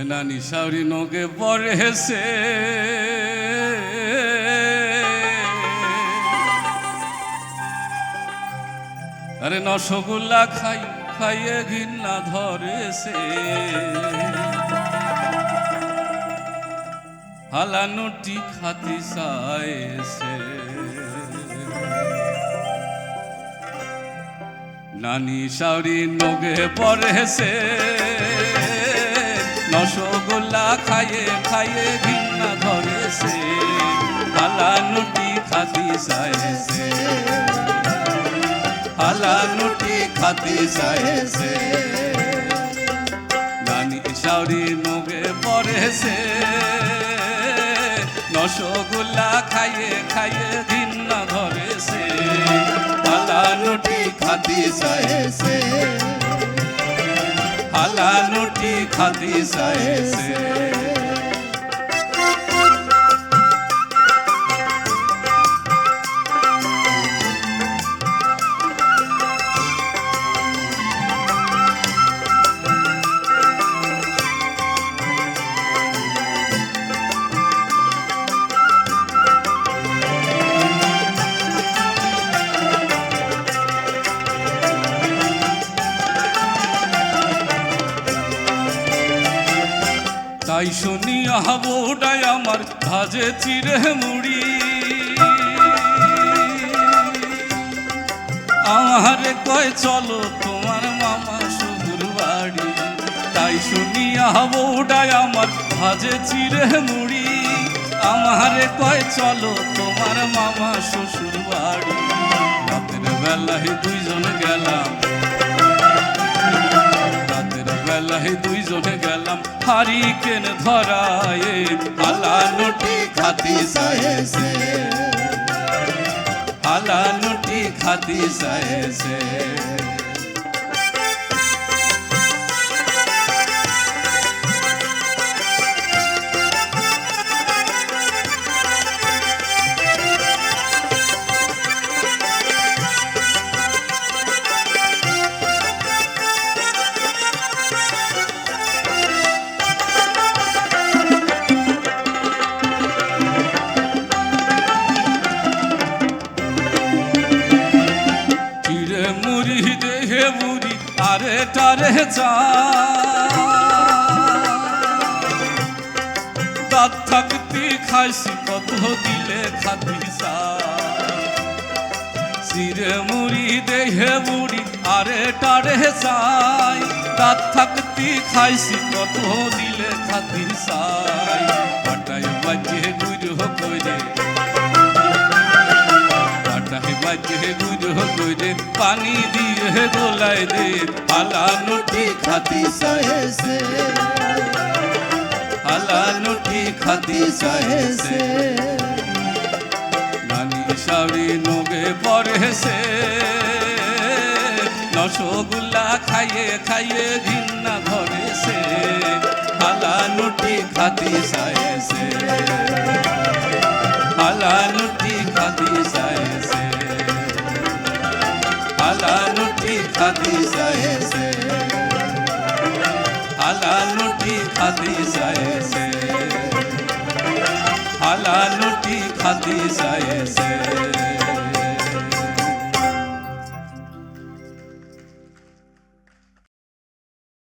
নানি সাউরি নগে পড়েছে আরে রসগোল্লা খাইয়ে ঘৃণা ধরেছে হালানুটি খাতি চাইছে নানি সাউরি নগে পড়েছে রসগোল্লা খাইয়ে ঘৃণা ধরেছে হালানুটি খাতি চাইছে হালানুটি খাতি চাইছে নানি সাউরি নগে পড়েছে রসগোল্লা খাইয়ে ঘৃণা ধরেছে হালানুটি খাতি চাইছে হালানুটি খাতি চাইছে তাই শুনিয়া বোটাই আমার ভাজে চিড়ে মুড়ি আমারে কয় চলো তোমার মামা শ্বশুর বাড়ি তাই শুনিয়া বোটাই আমার ভাজে চিড়ে মুড়ি আমারে কয় চলো তোমার মামা শ্বশুর বাড়ি রাতের বেলায় দুইজন গেলাম দুইজনে গেলাম হারিকেন ধরায় হালানুটি খাতি চাইছে হালানুটি খাতি চাইছে আরে টারে দাঁত থাকতে খাইছি কত দিলে খাতি চিরে মুড়ি দেহে বুড়ি আরে টারে চাই দাঁত থাকতে খাইছি কত দিলে খাতি চাই পাটায় বাজে গুড় কইরে পানি দিয়ে গোলাই দে হালানুটি খাতি চাইছে হালানুটি খাতি চাইছে নানি সাউরি নগে পড়েছে রসগোল্লা খাইয়ে ঘৃণা ধরেছে হালানুটি খাতি চাইছে হালানুটি খাতি চাইছে হালানুটি খাতি চাইছে হালানুটি খাতি চাইছে হালানুটি খাতি চাইছে